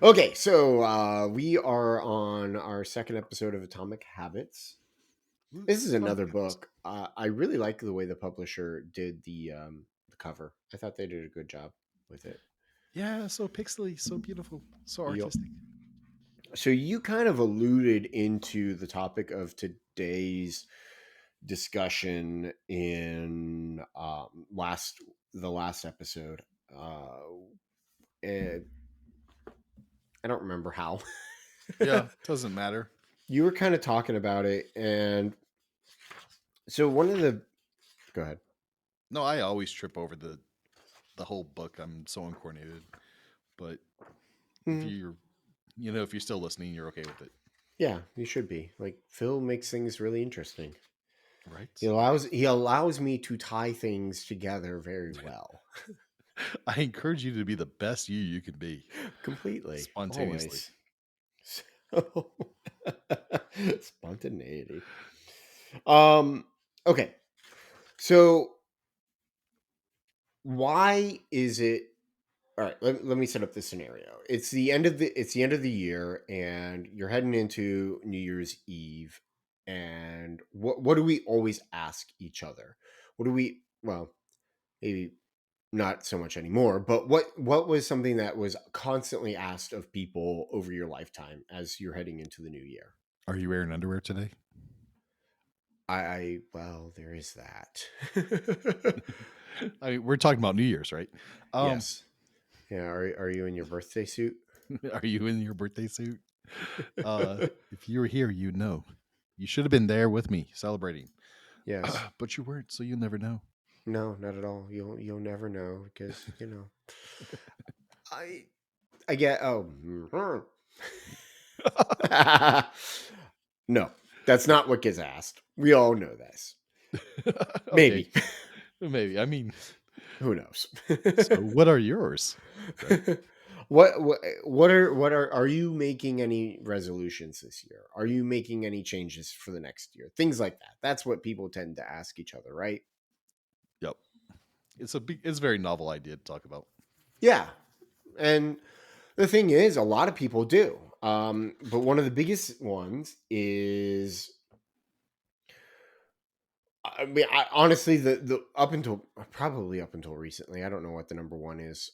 Okay, so we are on our second episode of Atomic Habits. Woo, This is Atomic another Habits. book. I really like the way the publisher did the cover. I thought they did a good job with it. Yeah, so pixely, so beautiful, so Yep. artistic. So you kind of alluded into the topic of today's discussion in the last episode. Uh, and I don't remember how. Yeah, doesn't matter. You were kind of talking about it, and so one of the go ahead. No, I always trip over the whole book. I'm so uncoordinated. But if Mhm. you're, if you're still listening, you're okay with it, Yeah, you should be. Like Phil makes things really interesting. right? He allows me to tie things together very well. I encourage you to be the best you can be, Completely. spontaneously. Always. So spontaneity. Um okay. So why is it all right, let me set up this scenario. It's the end of the year and you're heading into New Year's Eve, and what do we always ask each other? What do we well, maybe not so much anymore, but what was something that was constantly asked of people over your lifetime as you're heading into the new year? Are you wearing underwear today? I well, there is that. I mean, we're talking about New Year's, right? Um, Yes. Yeah, are you in your birthday suit? are you in your birthday suit? If you were here, you know. You should have been there with me celebrating. Yes. But you weren't, so you never know. No, not at all. You'll never know because, I I get no, that's not what gets asked. We all know this. Okay, Maybe. maybe. I mean, Who knows? so what are yours, Greg? Are you making any resolutions this year? Are you making any changes for the next year? Things like that. That's what people tend to ask each other, right? Yep, it's a very novel idea to talk about. Yeah. And the thing is, a lot of people do. But one of the biggest ones is, I mean, honestly, the up until probably up until recently, I don't know what the number one is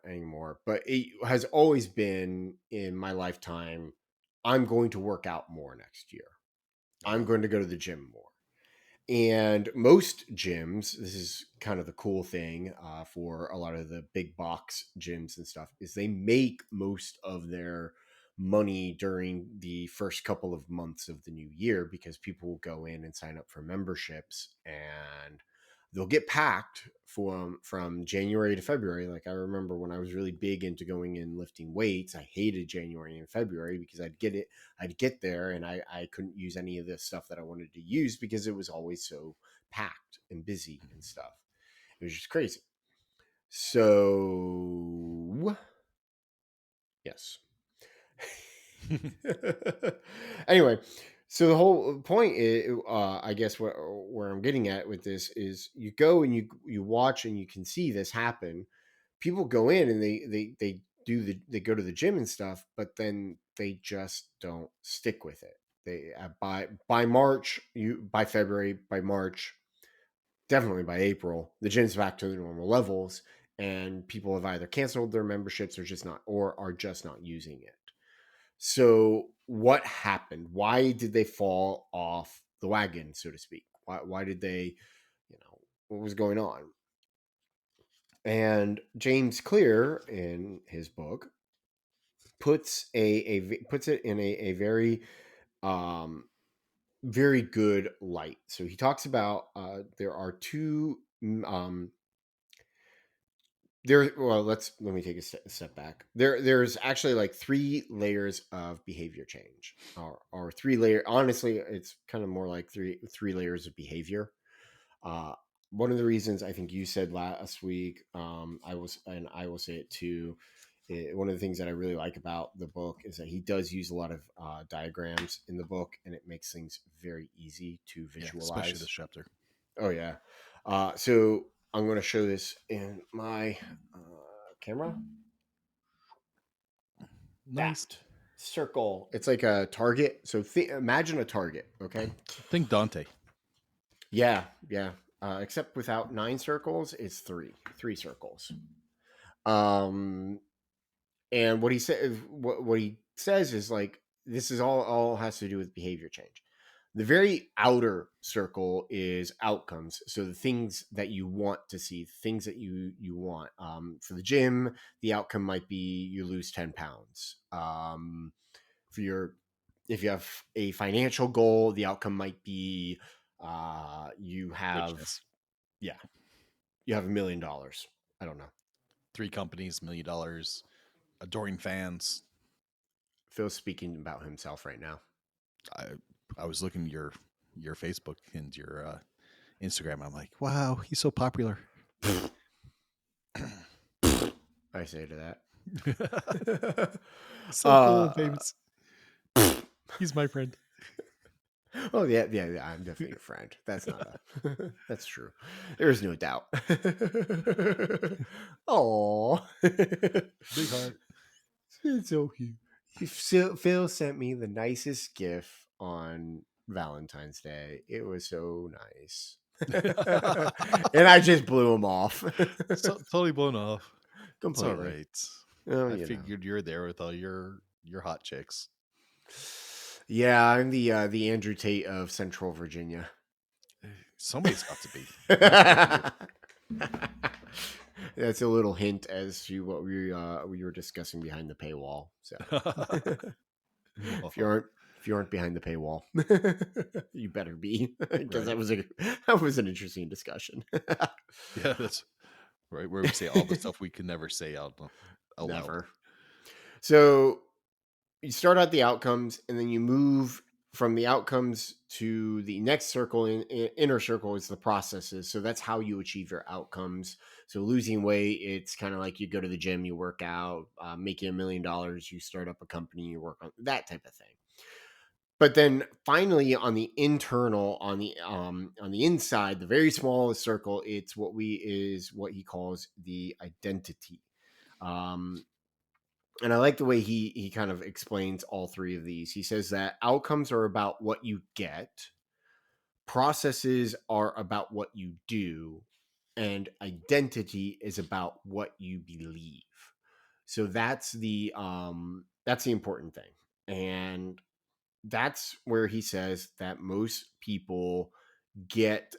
anymore, but it has always been in my lifetime. I'm going to work out more next year. I'm Uh, going to go to the gym more. And most gyms, this is kind of the cool thing for a lot of the big box gyms and stuff, is they make most of their money during the first couple of months of the new year because people will go in and sign up for memberships, and they'll get packed from January to February. Like I remember when I was really big into going and lifting weights, I hated January and February because I'd get there and I couldn't use any of the stuff that I wanted to use because it was always so packed and busy and stuff. It was just crazy. So, yes. Anyway, so the whole point is, I guess, where I'm getting at with this is, you go and you watch and you can see this happen. People go in and they go to the gym and stuff, but then they just don't stick with it. They by March, you by February, by March, definitely by April, the gym's back to the normal levels, and people have either canceled their memberships or are just not using it. So what happened? Why did they fall off the wagon, so to speak? Why did they, what was going on? And James Clear in his book puts it in a very um very good light. So he talks about there are two there well let me take a step back. There's actually like three layers of behavior change, or honestly it's kind of more like three layers of behavior. uh One of the reasons, I think you said last week, I will say it too, one of the things that I really like about the book is that he does use a lot of diagrams in the book, and it makes things very easy to yeah, especially this visualize. chapter. Oh yeah. So I'm going to show this in my camera. that Nice. circle. It's like a target. So imagine a target. Okay. Think Dante. Yeah, yeah. Except without 9 circles, it's three circles. Um, and what he says is like this is all has to do with behavior change. The very outer circle is outcomes. So the things that you want to see, things that you want. For the gym, the outcome might be you lose 10 pounds. For your if you have a financial goal, the outcome might be you have Richness. yeah you have $1 million. I don't know. 3 companies, $1 million, adoring fans. Phil's speaking about himself right now. I I was looking at your Facebook and your Instagram. I'm like, wow, he's so popular. I say to that. So cool and famous. He's my friend. Oh yeah, I'm definitely a friend. That's not a. That's true. There is no doubt. Oh, Big heart. it's so cute. Phil sent me the nicest gift on Valentine's Day. It was so nice, and I just blew him off. So, totally blown off. It's all Completely. right. Oh, I figured you're there with all your hot chicks. Yeah, I'm the Andrew Tate of Central Virginia. Somebody's got to be. That's a little hint as to what we were discussing behind the paywall. So if you aren't behind the paywall, you better be, because Right. that was an interesting discussion. Yeah, that's right. Where we say all the stuff we can never say out loud. Never. So you start out the outcomes, and then you move from the outcomes to the next circle. Inner circle is the processes. So that's how you achieve your outcomes. So losing weight, it's kind of like you go to the gym, you work out, making $1 million, you start up a company, you work on that type of thing. But then finally on the internal, on the inside, the very smallest circle, it's what he calls the identity. um, and I like the way he kind of explains all three of these. He says that outcomes are about what you get, processes are about what you do, and identity is about what you believe. So that's the important thing. And that's where he says that most people get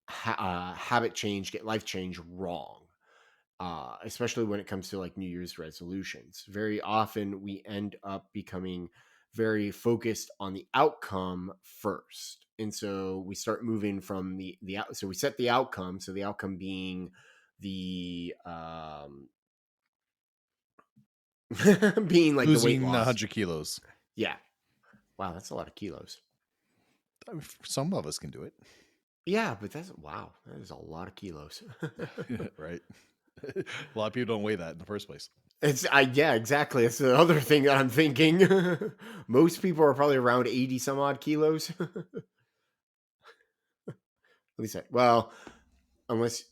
habit change, get life change wrong. Especially when it comes to like New Year's resolutions. Very often we end up becoming very focused on the outcome first. And so we start moving from so we set the outcome. So the outcome being the being like the weight Losing loss. 100 kilos. Yeah. Wow, that's a lot of kilos. I mean, some of us can do it. Yeah, but wow, that is a lot of kilos. Right. A lot of people don't weigh that in the first place. Yeah, exactly. It's the other thing that I'm thinking. Most people are probably around 80 some odd kilos. At least, well, unless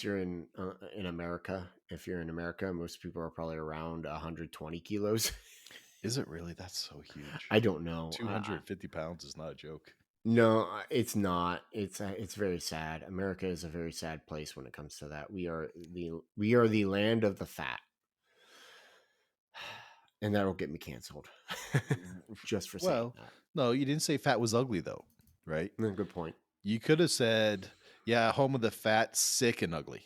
you're in America. If you're in America, most people are probably around 120 kilos. Is it really? That's so huge. I don't know. 250 pounds is not a joke. No, it's not. It's very sad. America is a very sad place when it comes to that. We are the land of the fat. And that'll get me canceled. Just for saying Well, no, you didn't say fat was ugly, though, right? that. Good point. You could have said, yeah, home of the fat, sick, and ugly.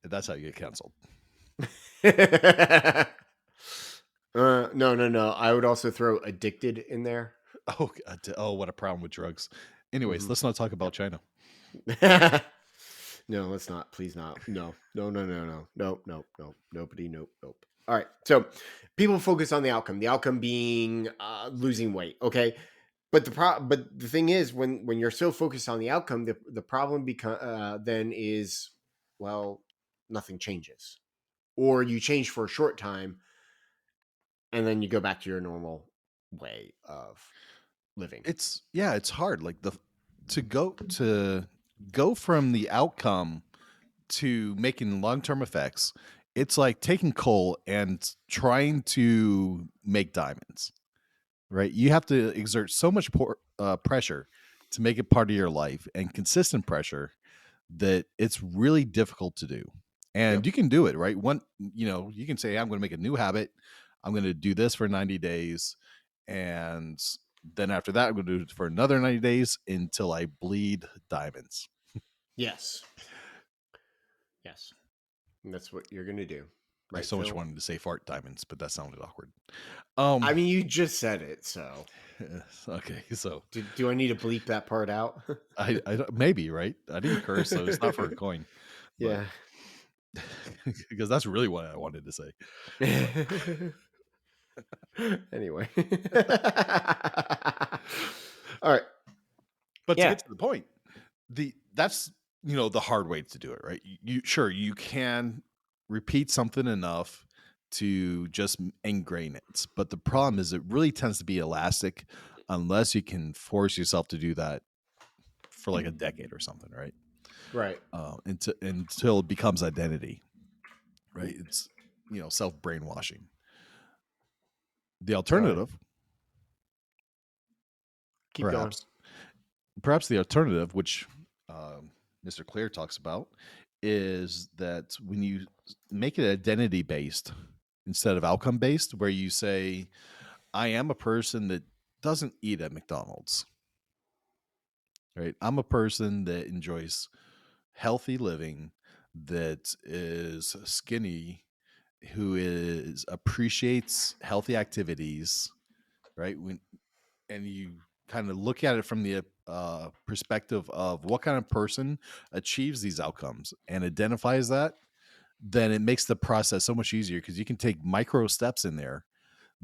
That's how you get canceled. No. I would also throw addicted in there. Oh, God. Oh, what a problem with drugs. Anyways, let's not talk about China. No, let's not. Please not. No. Nope. Nobody. Nope. All right. So people focus on the outcome. The outcome being losing weight. Okay. But the thing is, when you're so focused on the outcome, the problem then is, well, nothing changes, or you change for a short time, and then you go back to your normal way of living. It's hard. Like to go from the outcome to making long-term effects it's like taking coal and trying to make diamonds, right? You have to exert so much pressure to make it part of your life, and consistent pressure, that it's really difficult to do. And Yep. you can do it, right? You can say, I'm going to make a new habit. I'm going to do this for 90 days. And then after that, I'm going to do it for another 90 days until I bleed diamonds. Yes. Yes. And that's what you're gonna do, I right, so much Phil? wanted to say fart diamonds, but that sounded awkward. I mean, you just said it, so Okay, so do I need to bleep that part out? I don't, maybe, right? I didn't curse, so it's not for a coin, but Yeah. because that's really what I wanted to say. But Anyway. All right. but to Yeah. get to the point, that's the hard way to do it, right? You can repeat something enough to just ingrain it, but the problem is it really tends to be elastic unless you can force yourself to do that for like a decade or something, right? Right. Until it becomes identity, right? It's self brainwashing. The All right. alternative, Keep going. perhaps the alternative, which Mr. Clear talks about, is that when you make it identity based instead of outcome based, where you say, I am a person that doesn't eat at McDonald's, right? I'm a person that enjoys healthy living, that is skinny, who is appreciates healthy activities, right? And you kind of look at it from the perspective of what kind of person achieves these outcomes and identifies that, then it makes the process so much easier because you can take micro steps in there,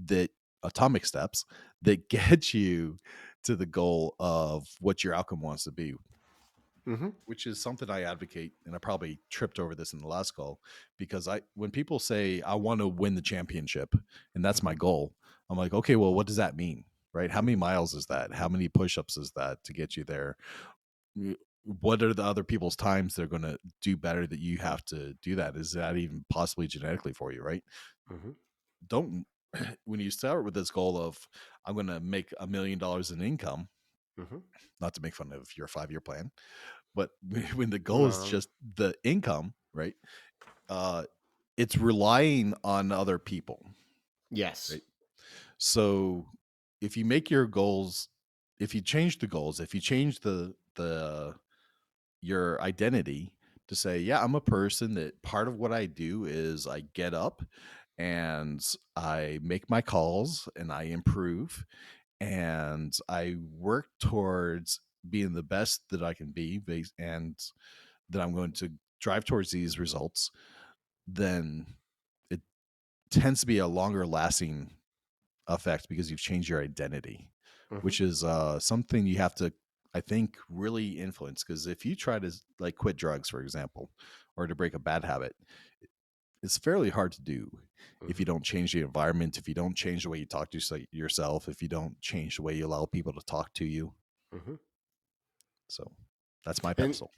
that atomic steps that get you to the goal of what your outcome wants to be, Mm-hmm. which is something I advocate. And I probably tripped over this in the last call, because when people say I want to win the championship and that's my goal, I'm like, okay, well, what does that mean? Right? How many miles is that? How many push-ups is that to get you there? What are the other people's times they're going to do better that you have to do that? Is that even possibly genetically for you? Right? Mm-hmm. Don't When you start with this goal of I'm going to make $1 million in income, Mm-hmm. not to make fun of your 5-year plan, but when the goal is No. just the income, right? It's relying on other people, Yes. right? So if you make your goals, if you change the goals, if you change the your identity to say, yeah, I'm a person that part of what I do is I get up and I make my calls and I improve and I work towards being the best that I can be, and that I'm going to drive towards these results, then it tends to be a longer lasting effect because you've changed your identity, Mm-hmm. which is something you have to, I think, really influence. Because if you try to like quit drugs, for example, or to break a bad habit, it's fairly hard to do if Mm-hmm. you don't change the environment, if you don't change the way you talk to yourself, if you don't change the way you allow people to talk to you. Mm-hmm. So that's my And pedestal.